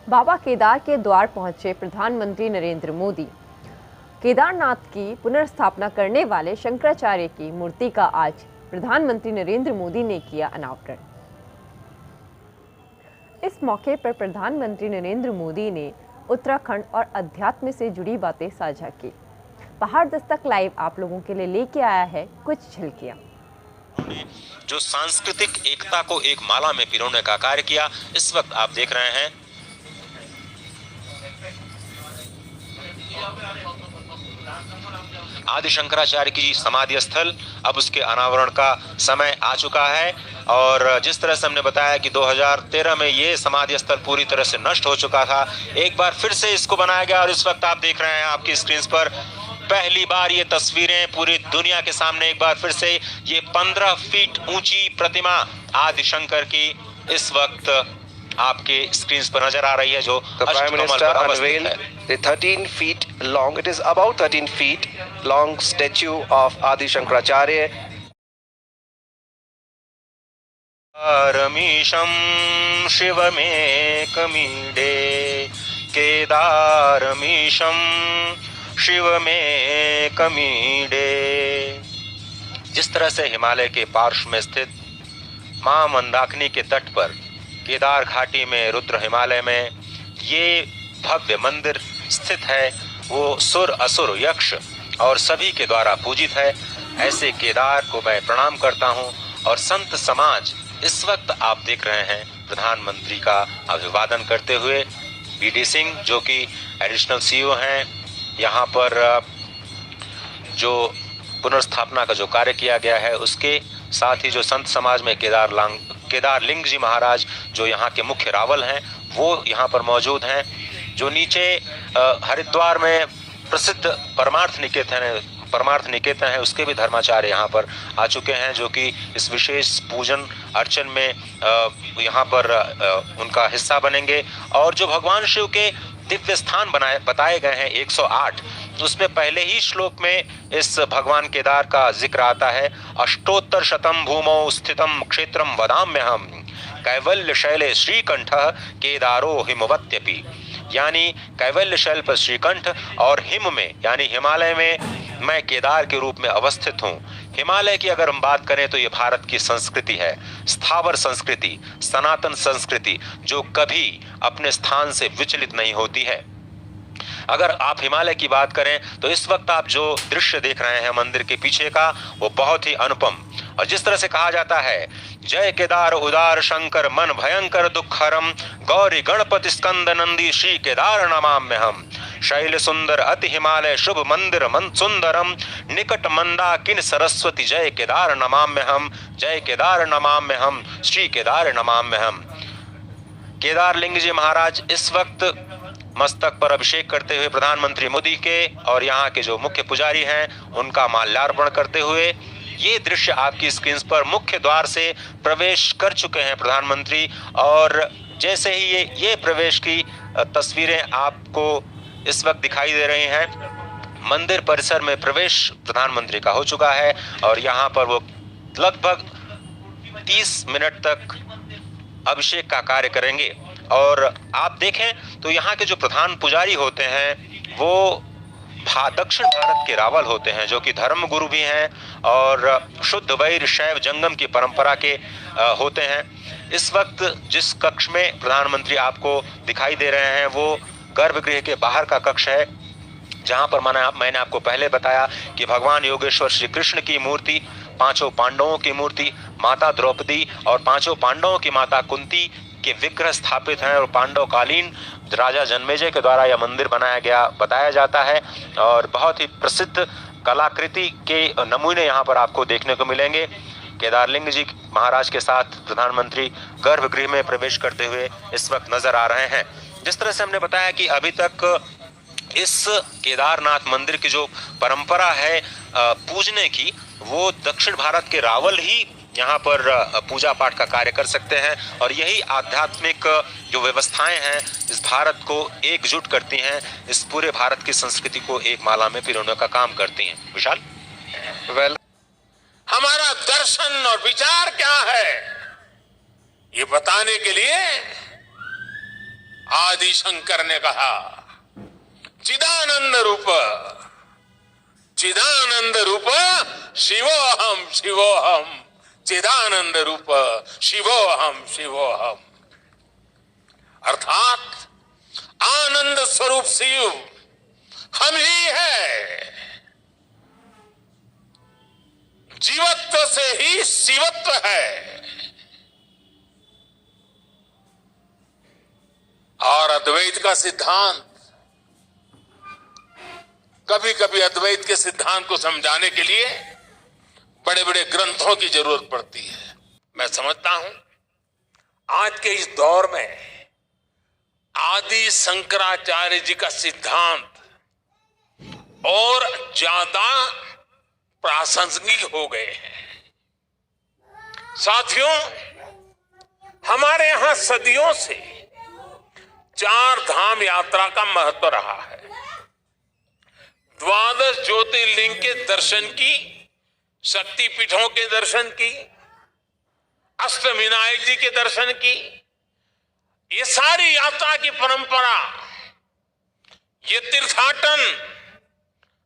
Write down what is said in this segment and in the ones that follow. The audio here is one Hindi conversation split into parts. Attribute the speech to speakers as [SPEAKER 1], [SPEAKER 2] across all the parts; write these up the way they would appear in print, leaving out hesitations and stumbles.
[SPEAKER 1] बाबा केदार के द्वार पहुंचे प्रधानमंत्री नरेंद्र मोदी। केदारनाथ की पुनर्स्थापना करने वाले शंकराचार्य की मूर्ति का आज प्रधानमंत्री नरेंद्र मोदी ने किया अनावरण। इस मौके पर प्रधानमंत्री नरेंद्र मोदी ने उत्तराखंड और अध्यात्म से जुड़ी बातें साझा की। पहाड़ दस्तक लाइव आप लोगों के लिए लेके आया है कुछ झलकियां।
[SPEAKER 2] जो सांस्कृतिक एकता को एक माला में पिरोने का कार्य किया, इस वक्त आप देख रहे हैं आदि शंकराचार्य की समाधि स्थल। अब उसके अनावरण का समय आ चुका है और जिस तरह से हमने बताया कि 2013 में ये समाधि स्थल पूरी तरह से नष्ट हो चुका था, एक बार फिर से इसको बनाया गया और इस वक्त आप देख रहे हैं आपकी स्क्रीन पर पहली बार ये तस्वीरें पूरी दुनिया के सामने एक बार फिर से ये 15 फीट ऊंची प्रतिमा आदि शंकर की इस वक्त आपके स्क्रीन पर नजर आ रही है, जो
[SPEAKER 3] अष्टकमल पर अवस्थित है। The 13 feet long, it is about 13 feet long statue of Adi Shankaracharya.
[SPEAKER 2] रमीशं शिवमेकमीडे केदारमीशं शिवमेकमीडे। जिस तरह से हिमालय के पार्श्व में स्थित मां मंदाकिनी के तट पर केदार घाटी में रुद्र हिमालय में ये भव्य मंदिर स्थित है, वो सुर असुर यक्ष और सभी के द्वारा पूजित है। ऐसे केदार को मैं प्रणाम करता हूं और संत समाज इस वक्त आप देख रहे हैं प्रधानमंत्री का अभिवादन करते हुए। बीडी सिंह जो कि एडिशनल सीईओ हैं, यहाँ पर जो पुनर्स्थापना का जो कार्य किया गया है उसके साथ ही जो संत समाज में केदार लिंग जी महाराज जो यहाँ के मुख्य रावल हैं वो यहाँ पर मौजूद हैं। जो नीचे हरिद्वार में प्रसिद्ध परमार्थ निकेतन है उसके भी धर्माचार्य यहाँ पर आ चुके हैं, जो कि इस विशेष पूजन अर्चन में यहाँ पर उनका हिस्सा बनेंगे। और जो भगवान शिव के दिव्य स्थान बताए गए हैं 108, उसमें पहले ही श्लोक में इस भगवान केदार का जिक्र आता है। अष्टोत्तर शतम भूमौ स्थितम क्षेत्रम वदाम्यहम कैवल्य शैले श्रीकंठः केदारो हिमवत्यपि। यानी कैवल्य शैल पर श्रीकंठ और हिम में यानी हिमालय में मैं केदार के रूप में अवस्थित हूँ। हिमालय की अगर हम बात करें तो ये भारत की संस्कृति है, स्थावर संस्कृति, सनातन संस्कृति, जो कभी अपने स्थान से विचलित नहीं होती है। अगर आप हिमालय की बात करें तो इस वक्त आप जो दृश्य देख रहे हैं मंदिर के पीछे का, वो बहुत ही अनुपम। और जिस तरह से कहा जाता है, जय केदार उदार शंकर मन भयंकर दुखहरम गौरी गणपति स्कंद नंदी श्री केदार नमाम्यहम शैल सुंदर अति हिमालय शुभ मंदिर मन सुंदरम निकट मंदाकिन सरस्वती जय केदार नमाम्यहम जय केदार नमाम्यहम श्री केदार नमाम्यहम। केदार लिंग जी महाराज इस वक्त मस्तक पर अभिषेक करते हुए प्रधानमंत्री मोदी के और यहाँ के जो मुख्य पुजारी हैं उनका माल्यार्पण करते हुए ये दृश्य आपकी स्क्रीन पर मुख्य द्वार से प्रवेश कर चुके हैं प्रधानमंत्री। और जैसे ही ये प्रवेश की तस्वीरें आपको इस वक्त दिखाई दे रही हैं, मंदिर परिसर में प्रवेश प्रधानमंत्री का हो चुका है और यहाँ पर वो लगभग 30 मिनट तक अभिषेक का कार्य करेंगे। और आप देखें तो यहाँ के जो प्रधान पुजारी होते हैं वो दक्षिण भारत के रावल होते हैं, जो कि धर्म गुरु भी हैं और शुद्ध वैर शैव जंगम की परंपरा के होते हैं। इस वक्त जिस कक्ष में प्रधानमंत्री आपको दिखाई दे रहे हैं वो गर्भगृह के बाहर का कक्ष है, जहां पर मैंने आपको पहले बताया कि भगवान योगेश्वर श्री कृष्ण की मूर्ति, पांचों पांडवों की मूर्ति, माता द्रौपदी और पांचों पांडवों की माता कुंती के विग्रह स्थापित हैं और पांडवकालीन राजा जन्मेजय के द्वारा यह मंदिर बनाया गया बताया जाता है। और बहुत ही प्रसिद्ध कलाकृति के नमूने यहाँ पर आपको देखने को मिलेंगे। केदारलिंग जी महाराज के साथ प्रधानमंत्री गर्भगृह में प्रवेश करते हुए इस वक्त नजर आ रहे हैं। जिस तरह से हमने बताया कि अभी तक इस केदारनाथ मंदिर की जो परंपरा है पूजने की, वो दक्षिण भारत के रावल ही यहाँ पर पूजा पाठ का कार्य कर सकते हैं और यही आध्यात्मिक जो व्यवस्थाएं हैं इस भारत को एकजुट करती हैं, इस पूरे भारत की संस्कृति को एक माला में पिरोने का काम करती हैं। विशाल,
[SPEAKER 4] हमारा दर्शन और विचार क्या है ये बताने के लिए आज आदि शंकर ने कहा, चिदानंद रूप शिवोहम शिवोहम, चिदानंद रूप शिवोहम शिवोहम। अर्थात आनंद स्वरूप शिव हम ही है। जीवत्व से ही शिवत्व है। और अद्वैत का सिद्धांत, कभी कभी अद्वैत के सिद्धांत को समझाने के लिए बड़े बड़े ग्रंथों की जरूरत पड़ती है। मैं समझता हूं आज के इस दौर में आदि शंकराचार्य जी का सिद्धांत और ज्यादा प्रासंगिक हो गए हैं। साथियों, हमारे यहां सदियों से 4 धाम यात्रा का महत्व रहा है। 12 ज्योतिर्लिंग के दर्शन की, शक्तिपीठों के दर्शन की, अष्टविनायक जी के दर्शन की, ये सारी यात्रा की परंपरा, ये तीर्थाटन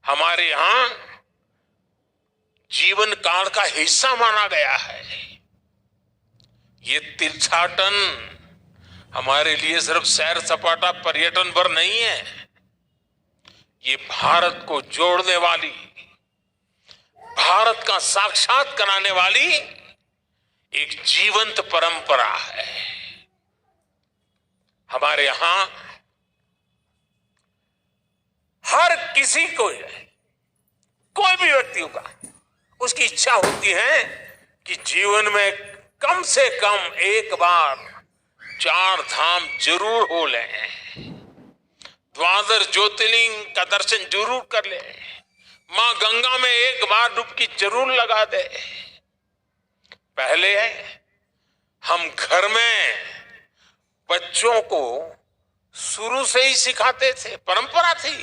[SPEAKER 4] हमारे यहां जीवन काल का हिस्सा माना गया है। ये तीर्थाटन हमारे लिए सिर्फ सैर सपाटा पर्यटन भर नहीं है, ये भारत को जोड़ने वाली, भारत का साक्षात कराने वाली एक जीवंत परंपरा है। हमारे यहां हर किसी को, कोई भी व्यक्ति होगा, उसकी इच्छा होती है कि जीवन में कम से कम एक बार 4 धाम जरूर हो लें, 12 ज्योतिर्लिंग का दर्शन जरूर कर ले, मां गंगा में एक बार डुबकी जरूर लगा दे। पहले हम घर में बच्चों को शुरू से ही सिखाते थे, परंपरा थी।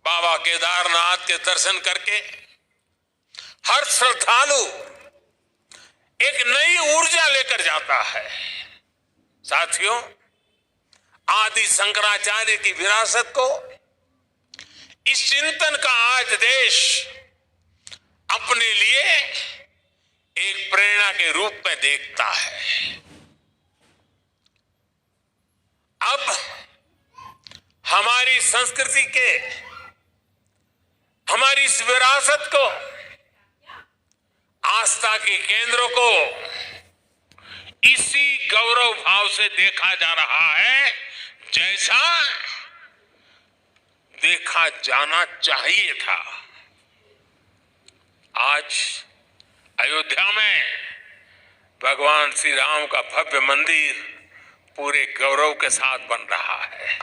[SPEAKER 4] बाबा केदारनाथ के दर्शन करके हर श्रद्धालु एक नई ऊर्जा लेकर जाता है। साथियों, आदि शंकराचार्य की विरासत को, इस चिंतन का आज देश अपने लिए एक प्रेरणा के रूप में देखता है। अब हमारी संस्कृति के, हमारी इस विरासत को, आस्था के केंद्रों को इसी गौरव भाव से देखा जा रहा है जैसा देखा जाना चाहिए था। आज अयोध्या में भगवान श्री राम का भव्य मंदिर पूरे गौरव के साथ बन रहा है।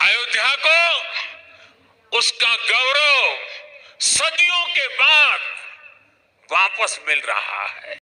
[SPEAKER 4] अयोध्या को उसका गौरव सदियों के बाद वापस मिल रहा है।